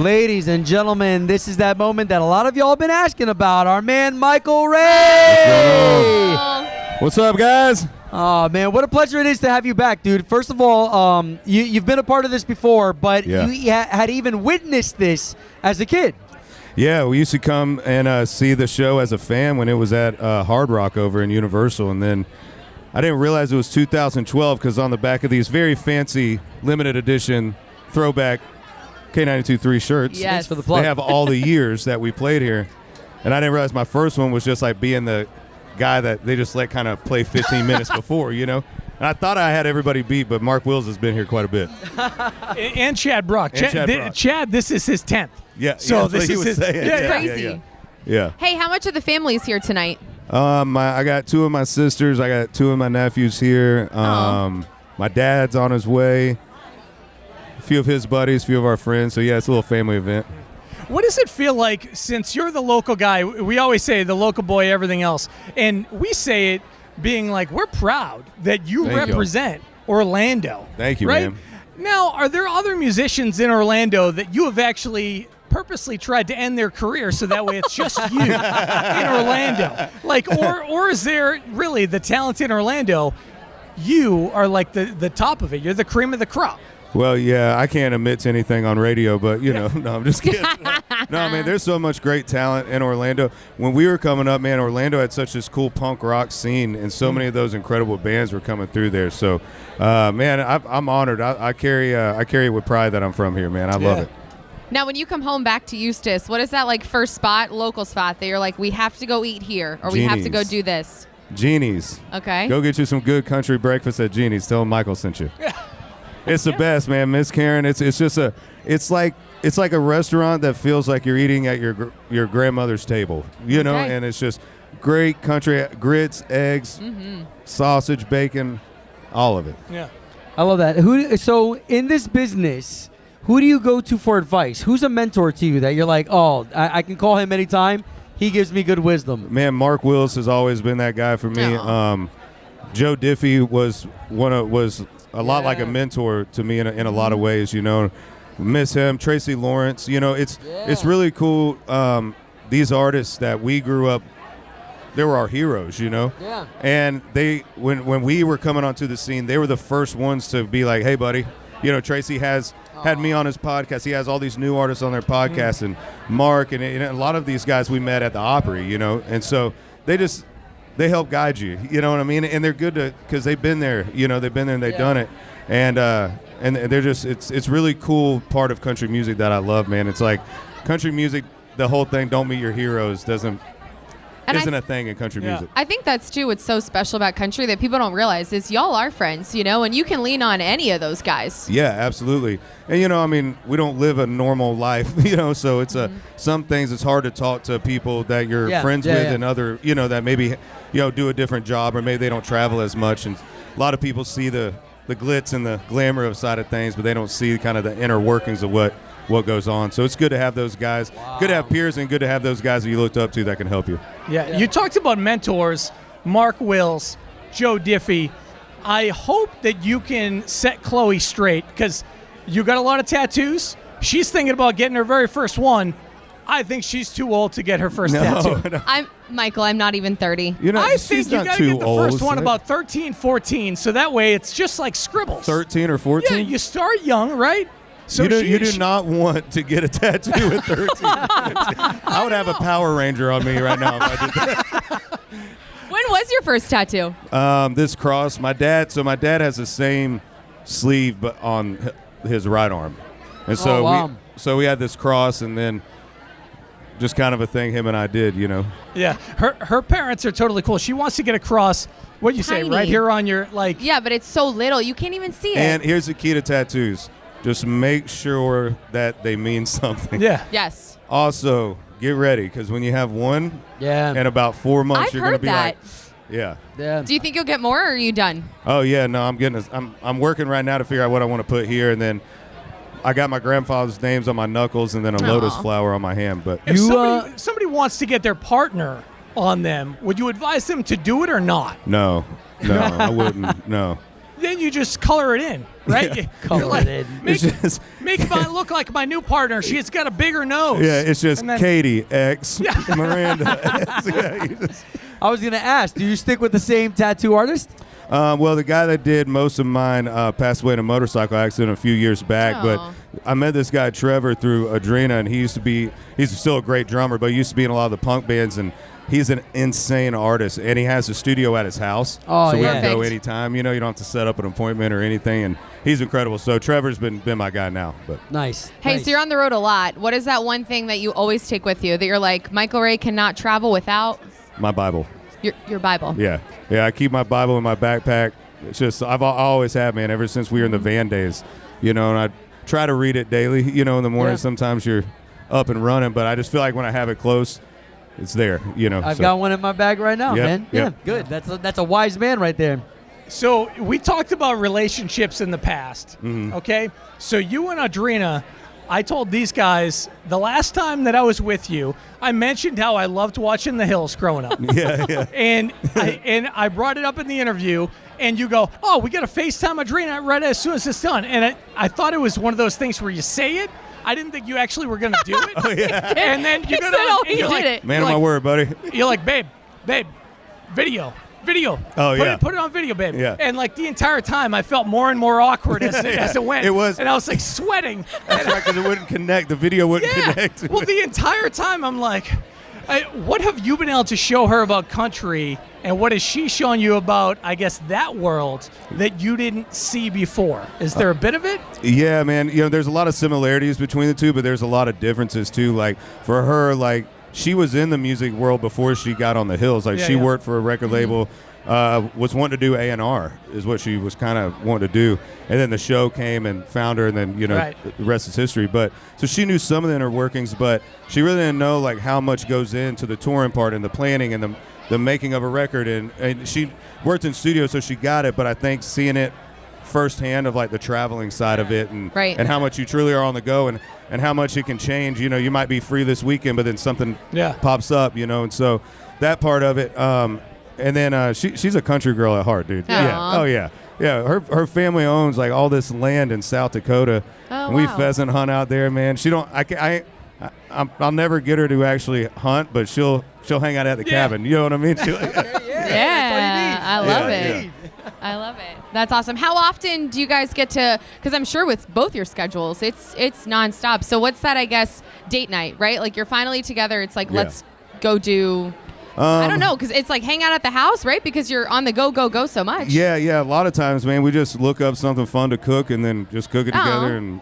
Ladies and gentlemen, this is that moment that a lot of y'all have been asking about. Our man, Michael Ray. What's up, guys? Oh, man, what a pleasure it is to have you back, dude. First of all, you've been a part of this before, but Yeah. you had even witnessed this as a kid. Yeah, we used to come and see the show as a fan when it was at Hard Rock over in Universal, and then I didn't realize it was 2012 because on the back of these very fancy limited edition throwback K92.3 shirts, Yes. Thanks for the plug. they have all the years that we played here, and I didn't realize my first one was just like being the guy that they just let kind of play 15 minutes before, you know? And I thought I had everybody beat, but Mark Wills has been here quite a bit. And Chad Brock. And Chad Brock. Chad, this is his 10th. Yeah, So that's this what he is was his- saying. yeah, Crazy. Yeah. Hey, how much of the family's here tonight? I got two of my sisters. I got two of my nephews here. My dad's on his way. A few of his buddies, a few of our friends. So, yeah, it's a little family event. What does it feel like since you're the local guy? We always say the local boy, everything else. And we say it being like, we're proud that you Thank you. represent Orlando. Thank you, right? man. Now, are there other musicians in Orlando that you have actually purposely tried to end their career so that way it's just you in Orlando? Like, or is there really the talent in Orlando? You are like the top of it. You're the cream of the crop. Well, yeah, I can't admit to anything on radio, but, you know, no, I'm just kidding. No, man, there's so much great talent in Orlando. When we were coming up, man, Orlando had such this cool punk rock scene, and so many of those incredible bands were coming through there. So, man, I'm honored. I carry it with pride that I'm from here, man. I love it. Now, when you come home back to Eustis, what is that like first spot, local spot that you're like, we have to go eat here or we have to go Jeannie's. do this? Jeannie's. Okay. Go get you some good country breakfast at Jeannie's. Tell them Michael sent you. It's the best, man. Miss Karen, it's like a restaurant that feels like you're eating at your grandmother's table, you know, Okay. and it's just great country grits, eggs, sausage, bacon, all of it. Yeah. I love that. So in this business, who do you go to for advice? Who's a mentor to you that you're like, oh, I can call him anytime. He gives me good wisdom. Man, Mark Wills has always been that guy for me. Aw. Joe Diffie was a lot like a mentor to me in a lot of ways, you know. Miss him. Tracy Lawrence, you know, it's really cool. These artists that we grew up, they were our heroes, you know. Yeah. And when we were coming onto the scene, they were the first ones to be like, hey, buddy, you know, Tracy had me on his podcast. He has all these new artists on their podcast, and Mark, and a lot of these guys we met at the Opry, you know. And so they help guide you, you know what I mean? And they're good because they've been there, you know, they've been there and they've done it. And they're just, it's really cool part of country music that I love, man. It's like country music, the whole thing, don't meet your heroes, isn't a thing in country music. I think that's too what's so special about country that people don't realize is y'all are friends, you know, and you can lean on any of those guys. Yeah, absolutely. And, you know, I mean, we don't live a normal life, you know, so it's some things it's hard to talk to people that you're friends with and other, you know, that maybe, you know, do a different job or maybe they don't travel as much. And a lot of people see the glitz and the glamour of side of things, but they don't see kind of the inner workings of what goes on. So it's good to have those guys, good to have peers, and good to have those guys that you looked up to that can help you. Yeah, you talked about mentors, Mark Wills, Joe Diffie. I hope that you can set Chloe straight because you got a lot of tattoos. She's thinking about getting her very first one. I think she's too old to get her first tattoo. No. I'm not even 30. You know, I she's think you not got to too get the old, first one so- about 13, 14, so that way it's just like scribbles. 13 or 14? Yeah, you start young, right? So you do not want to get a tattoo at 13. I would have a Power Ranger on me right now if I did that. When was your first tattoo? This cross, my dad has the same sleeve but on his right arm. And so Oh, wow. we had this cross, and then just kind of a thing him and I did, you know. Yeah, her parents are totally cool. She wants to get across, what you say, Tiny. right here on your, like... Yeah, but it's so little. You can't even see it. And here's the key to tattoos. Just make sure that they mean something. Yeah. Yes. Also, get ready, because when you have one Yeah. in about 4 months, I've you're going to heard be that. like, yeah. Yeah. Do you think you'll get more, or are you done? Oh yeah, no, I'm working right now to figure out what I want to put here, and then I got my grandfather's names on my knuckles and then a lotus Aw. flower on my hand. But If You, somebody wants to get their partner on them, would you advise them to do it or not? no, I wouldn't. No. then you just color it in, right? Yeah. Color You're like, it in. Make, It's just- make mine look like my new partner. She's got a bigger nose. Yeah, it's just And then- Katie X, Miranda X. Yeah, you just- I was gonna ask, do you stick with the same tattoo artist? well, the guy that did most of mine passed away in a motorcycle accident a few years back. Aw. But I met this guy Trevor through Adrena, and he's still a great drummer, but he used to be in a lot of the punk bands, and he's an insane artist, and he has a studio at his house. Oh, so we yeah. can go Perfect. anytime. You know, you don't have to set up an appointment or anything, and he's incredible. So Trevor's been my guy now. But Nice. Hey, nice. so you're on the road a lot. What is that one thing that you always take with you that you're like, Michael Ray cannot travel without my Bible. your Bible? Yeah, I keep my Bible in my backpack. It's just I always have, man. Ever since we were in the van days, you know, and I try to read it daily. You know, in the morning. Yeah. Sometimes you're up and running, but I just feel like when I have it close, it's there. You know, I've so. got one in my bag right now, Yep, man. yep. Yeah, good. That's a wise man right there. So we talked about relationships in the past. Mm-hmm. Okay, so you and Adrena, I told these guys the last time that I was with you, I mentioned how I loved watching The Hills growing up. Yeah. And I brought it up in the interview, and you go, "Oh, we got to FaceTime Adrena right as soon as it's done." And I thought it was one of those things where you say it. I didn't think you actually were going to do it. Oh, yeah. And then He you go said, down, "Oh, and he you're did like, it." Man you're of my like- word, buddy. You're like, babe, video. Oh, yeah. Put it on video, babe. Yeah. And like the entire time, I felt more and more awkward as it went. It was- and I was like sweating. That's right, because it wouldn't connect. The video wouldn't Yeah. connect. Well, the entire time I'm like, what have you been able to show her about country, and what has she shown you about, I guess, that world that you didn't see before? Is there a bit of it? Yeah, man. You know, there's a lot of similarities between the two, but there's a lot of differences too. Like for her, like she was in the music world before she got on the Hills. Like Yeah, she yeah. worked for a record label, was wanting to do A&R is what she was kind of wanting to do. And then the show came and found her, and then Right. the rest is history. But so she knew some of the inner workings, but she really didn't know like how much goes into the touring part and the planning and the making of a record. And she worked in studio, so she got it. But I think seeing it firsthand of like the traveling side of it and Right. and how much you truly are on the go and how much it can change. You know, you might be free this weekend, but then something Yeah. pops up, you know, and so that part of it. And then she's a country girl at heart, dude. Aw. Yeah. Oh yeah. Yeah. Her family owns like all this land in South Dakota. Oh, and we wow. pheasant hunt out there, man. She don't. I'll never get her to actually hunt, but she'll hang out at the Yeah. cabin. You know what I mean? Yeah, I love Yeah, it. yeah. I love it. That's awesome. How often do you guys get to? Because I'm sure with both your schedules, it's nonstop. So what's that? I guess date night, right? Like you're finally together. It's like Yeah. let's go do. I don't know, because it's like hang out at the house, right? Because you're on the go so much. Yeah. A lot of times, man, we just look up something fun to cook and then just cook it Aw. together and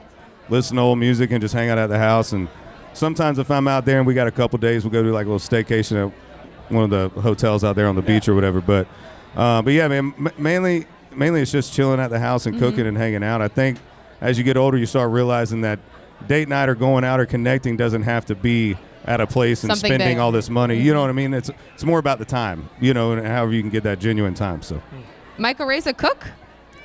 listen to old music and just hang out at the house. And sometimes if I'm out there and we got a couple days, we'll go do like a little staycation at one of the hotels out there on the beach or whatever. But yeah, man, mainly it's just chilling at the house and cooking and hanging out. I think as you get older, you start realizing that date night or going out or connecting doesn't have to be at a place and Something spending big. all this money. You know what I mean? It's more about the time, you know, and however you can get that genuine time. So, Michael Ray's a cook.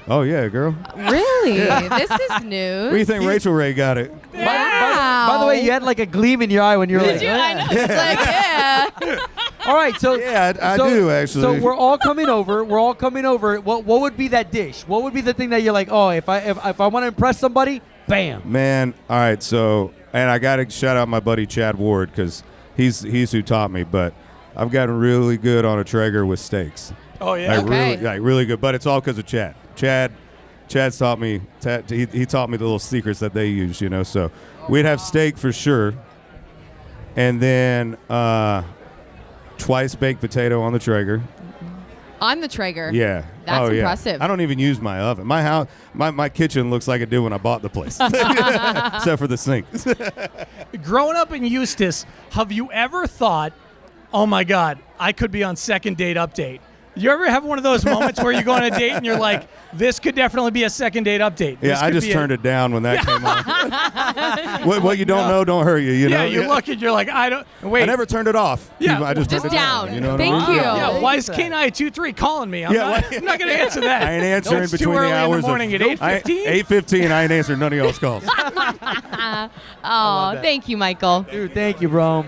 oh yeah, girl. Really? This is news. What do you think Rachel Ray got it? By the way, you had like a gleam in your eye when you were like, Did you? I know. It's like, yeah. all right, so Yeah, I so- do actually. So we're all coming over. What would be that dish? What would be the thing that you're like, oh, if I want to impress somebody, bam. Man, all right. So, and I got to shout out my buddy Chad Ward because he's who taught me. But I've gotten really good on a Traeger with steaks. Oh, yeah. Okay. Really good. But it's all because of Chad. Chad's taught me. He taught me the little secrets that they use. You know, so we'd have steak for sure, and then twice baked potato on the Traeger. On the Traeger. Yeah. That's oh, yeah. impressive. I don't even use my oven. My house, my kitchen looks like it did when I bought the place, except for the sink. Growing up in Eustis, have you ever thought, oh my God, I could be on Second Date Update? You ever have one of those moments where you go on a date and you're like, this could definitely be a Second Date Update? Yeah, I just turned it down when that came on. What you don't know don't hurt you. You know. Yeah, you look and you're like, I don't. Wait. I never turned it off. Yeah, I just just turned it down. down. You know what Thank I mean? you. Yeah. Yeah, why is K923 calling me? I'm Yeah, not going to answer that. I ain't answering No, it's between too early the hours in the morning of at 8:15. 8:15. I ain't answering none of y'all's calls. Oh, thank you, Michael. Dude, thank you, bro.